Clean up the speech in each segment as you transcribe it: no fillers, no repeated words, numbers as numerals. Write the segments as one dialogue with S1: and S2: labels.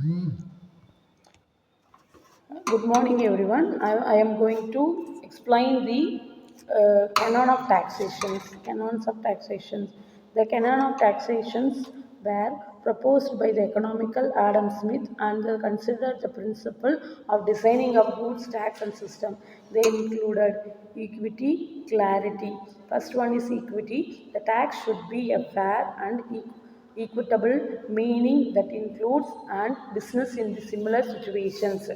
S1: Good morning, everyone. I am going to explain the canon of taxations. Canons of taxations. The canon of taxations were proposed by the economical Adam Smith and they considered the principle of designing a goods tax and system. They included equity, clarity. First one is equity. The tax should be a fair and equitable, meaning that includes and business in the similar situations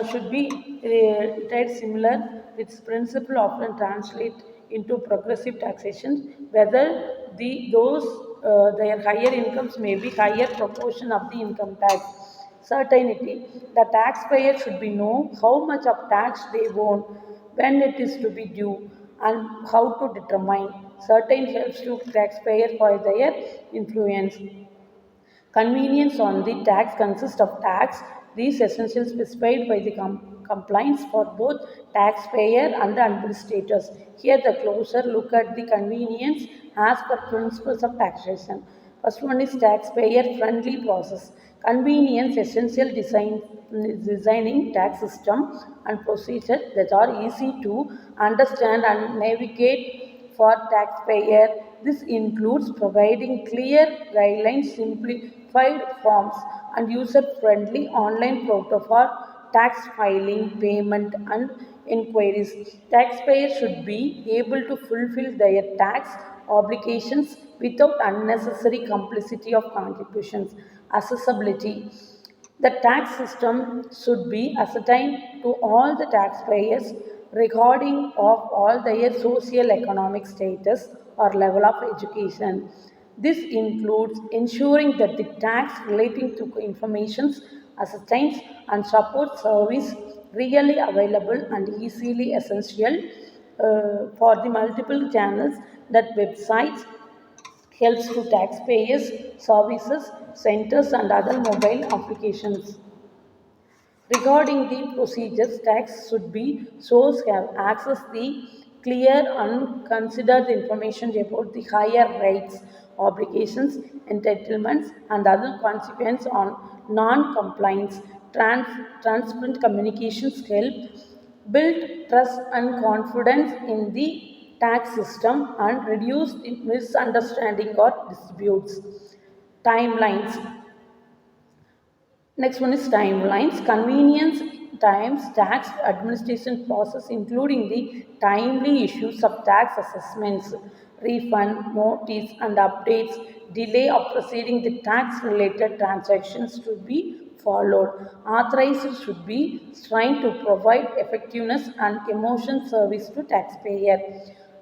S1: should be read similar. Its principle often translate into progressive taxation, whether those their higher incomes may be higher proportion of the income tax. Certainty. The taxpayer should be know how much of tax they own, when it is to be due, and how to determine. Certain helps to taxpayer for their influence. Convenience on the tax consists of tax. These essentials specified by the compliance for both taxpayer and the administrators. Here the closer look at the convenience as per principles of taxation. First one is taxpayer friendly process. Convenience essential designing tax system and procedure that are easy to understand and navigate for taxpayer. This includes providing clear guidelines, simplified forms, and user-friendly online portal for tax filing, payment, and inquiries. Taxpayers should be able to fulfill their tax obligations without unnecessary complexity of contributions. Accessibility. The tax system should be ascertained to all the taxpayers regarding of all their socio-economic status or level of education. This includes ensuring that the tax relating to information, assistance and support service really available and easily essential for the multiple channels that websites helps to taxpayers, services, centers, and other mobile applications. Regarding the procedures, tax should be source have access the clear and considered information about the higher rights, obligations, entitlements, and other consequences on non-compliance. Transparent communications help build trust and confidence in the tax system and reduce the misunderstanding or disputes. Timelines. Next one is timelines. Convenience times tax administration process, including the timely issues of tax assessments, refund, notice, and updates, delay of proceeding the tax related transactions to be followed. Authorized should be trying to provide effectiveness and emotion service to taxpayer.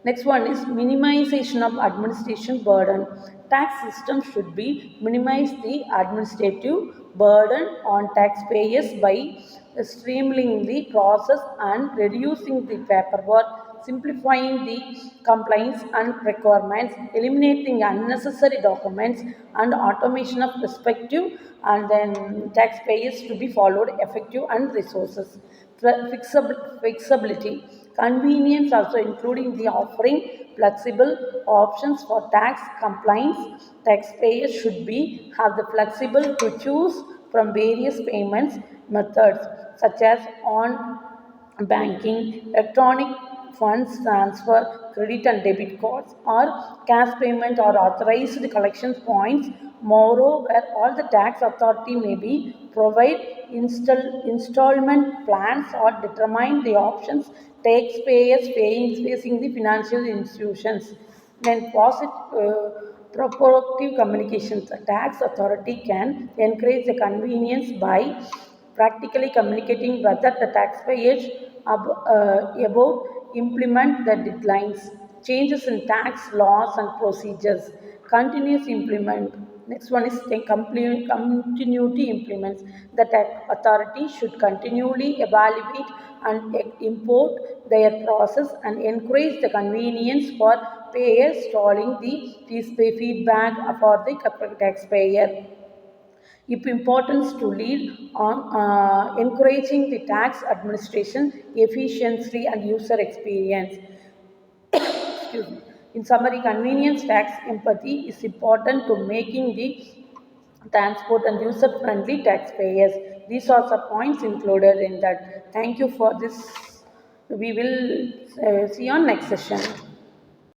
S1: Next one is minimization of administration burden. Tax system should be minimize the administrative burden on taxpayers by streamlining the process and reducing the paperwork, simplifying the compliance and requirements, eliminating unnecessary documents, and automation of respective and then taxpayers to be followed effective and resources. Flexibility. Convenience also including the offering flexible options for tax compliance. Taxpayers should be have the flexible to choose from various payments methods such as on banking, electronic funds transfer, credit and debit cards, or cash payment or authorized collection points. Moreover, all the tax authority may be provide installment plans or determine the options taxpayers facing the financial institutions. Then proactive communications. The tax authority can encourage the convenience by practically communicating whether the taxpayers about implement the deadlines, changes in tax laws and procedures, continuous implement. Next one is the continuity implements. The tax authority should continually evaluate and import their process and encourage the convenience for payers, stalling the feedback for the taxpayer. Its importance to lead on encouraging the tax administration efficiency and user experience. Excuse me. In summary, convenience tax empathy is important to making the transport and user-friendly taxpayers. These are the points included in that. Thank you for this. We will see you on next session.